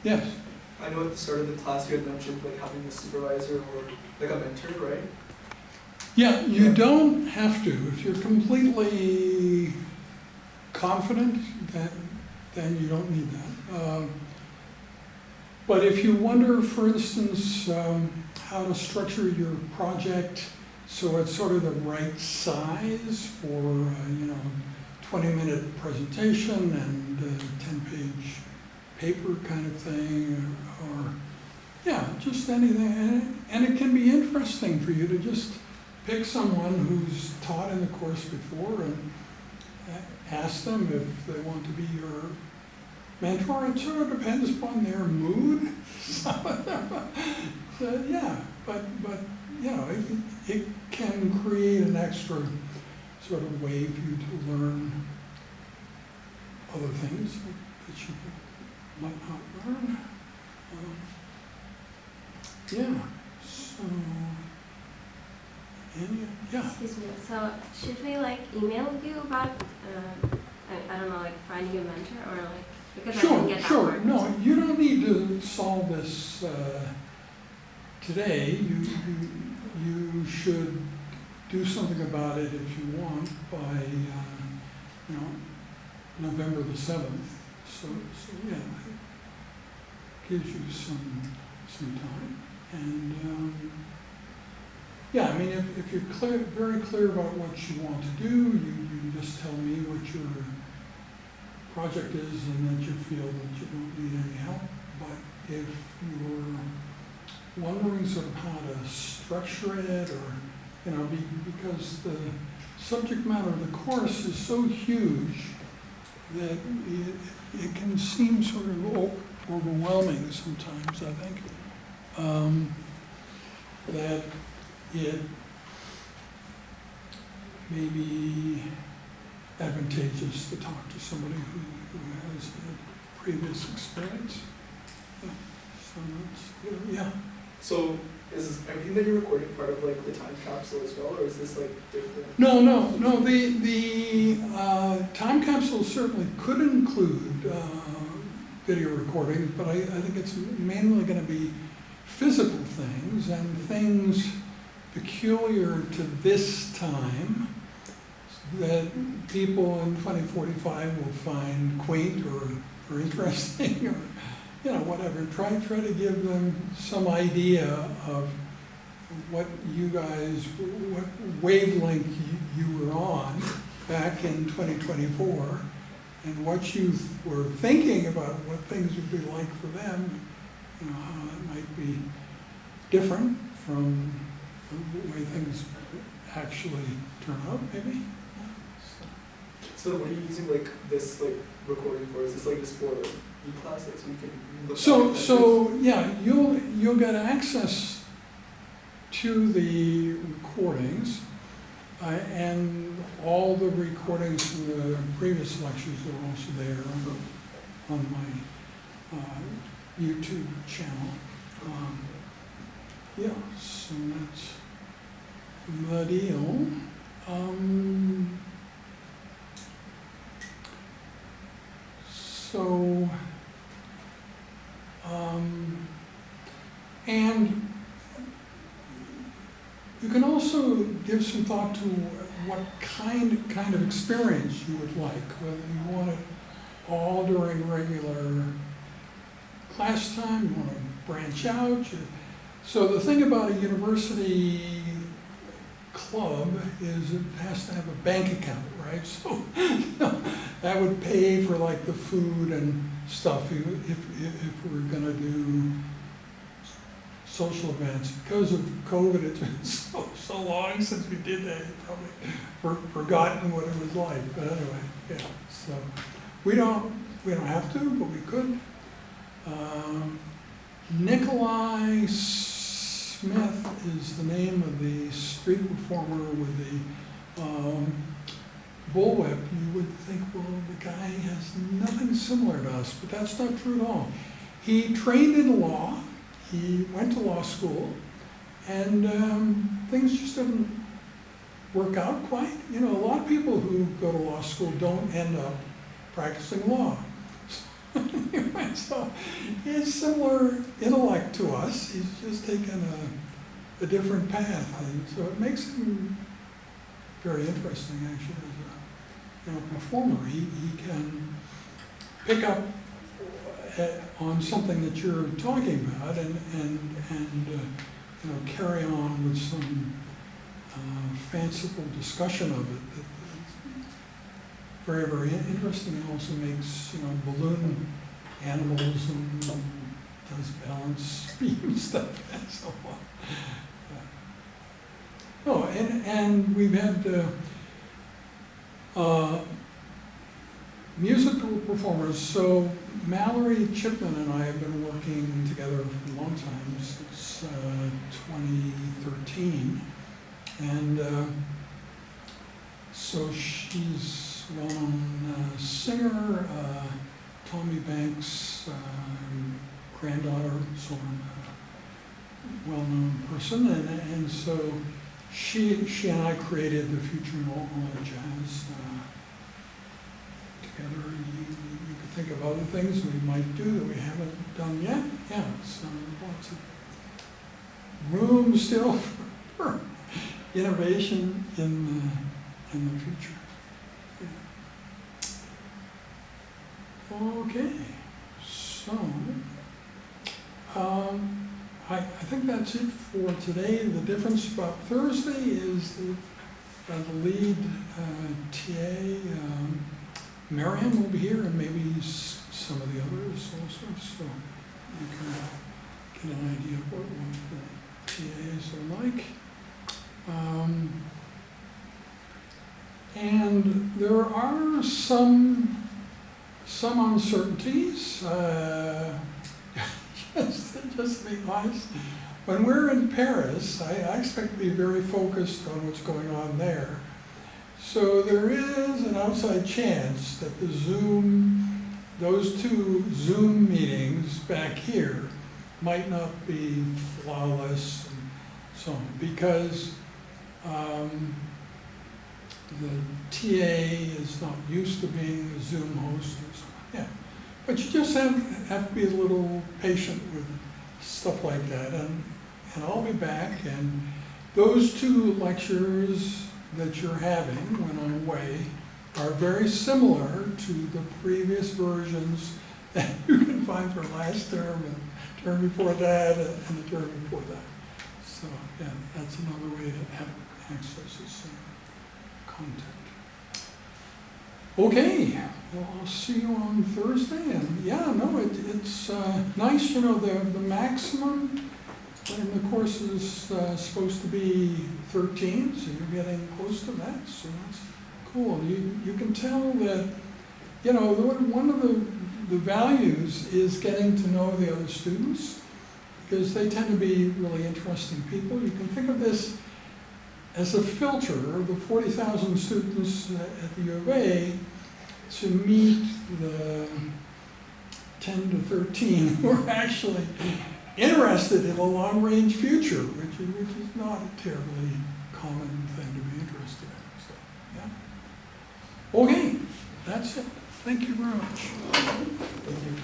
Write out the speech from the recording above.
Yes. I know at the start of the class you had mentioned like having a supervisor or like a mentor, right? Yeah, you don't have to. If you're completely confident, then you don't need that. But if you wonder, for instance, how to structure your project so it's sort of the right size for, 20-minute presentation and 10-page paper kind of thing, or, yeah, just anything. And it can be interesting for you to just pick someone who's taught in the course before and ask them if they want to be your mentor. It sort of depends upon their mood. Yeah, but it can create an extra sort of way for you to learn other things that you might not learn. Yeah. So. Yeah. Excuse me. So should we like email you about I don't know, like finding a mentor or like because I didn't get that Sure. part. No, you don't need to solve this today. You should do something about it if you want by November the 7th. So yeah, it gives you some time. And yeah, I mean, if you're very clear about what you want to do, you just tell me what your project is and that you feel that you don't need any help. But if you're wondering sort of how to structure it, or because the subject matter of the course is so huge that it can seem sort of overwhelming sometimes, I think. That it may be advantageous to talk to somebody who has had previous experience. Yeah. So that's, yeah. So is everything that you're recording part of like the time capsule as well, or is this like different? No. The time capsule certainly could include video recording, but I think it's mainly going to be physical things and things peculiar to this time that people in 2045 will find quaint or interesting or whatever. Try to give them some idea of what wavelength you were on back in 2024 and what you were thinking about what things would be like for them, how it might be different from the way things actually turn out, maybe. So what are you using like this like recording for? Is this like just for e-class, like, so you can look at it? So yeah, you'll get access to the recordings, and all the recordings from the previous lectures are also there on my YouTube channel. Yeah, so that's the deal. And you can also give some thought to what kind of experience you would like, whether you want it all during regular class time, you want to branch out. So the thing about a university club is it has to have a bank account, right? So that would pay for like the food and stuff if we're gonna do social events. Because of COVID, it's been so long since we did that, you've probably forgotten what it was like. But anyway, yeah. So we don't have to, but we could. Nikolai Smith is the name of the street performer with the bullwhip. You would think, well, the guy has nothing similar to us, but that's not true at all. He trained in law, he went to law school, and things just didn't work out quite. A lot of people who go to law school don't end up practicing law. Anyway, so he has similar intellect to us. He's just taken a different path, and so it makes him very interesting, actually, as a performer. He can pick up on something that you're talking about and carry on with some fanciful discussion of it. That's very, very interesting. It also makes, balloon animals and does balance beam stuff and so on. Oh, and we've had musical performers. So Mallory Chipman and I have been working together for a long time, since 2013. And so she's a well-known singer, Tommy Banks' granddaughter, so a well-known person. And so she and I created the Future in All Jazz together. You could think of other things we might do that we haven't done yet. Yeah, so lots of room still for innovation in the future. Yeah. Okay, so I think that's it for today. The difference about Thursday is that the lead TA, Mariam, will be here, and maybe some of the others also, so you can get an idea of what the TAs are like. And there are some uncertainties. Just to be honest, when we're in Paris, I expect to be very focused on what's going on there. So there is an outside chance that those two Zoom meetings back here might not be flawless and so on, because the TA is not used to being a Zoom host and so on. Yeah. But you just have to be a little patient with stuff like that, and I'll be back, and those two lectures that you're having when I'm away are very similar to the previous versions that you can find for last term and term before that and the term before that. So yeah, that's another way to have access to some content. Okay, well, I'll see you on Thursday, and yeah, no, it's nice, the maximum in the course is supposed to be 13, so you're getting close to that, so that's cool. You can tell that, one of the values is getting to know the other students, because they tend to be really interesting people. You can think of this as a filter of the 40,000 students at the U of A to meet the 10 to 13 who are actually interested in a long-range future, which is not a terribly common thing to be interested in. So, yeah. Okay, that's it. Thank you very much. Thank you.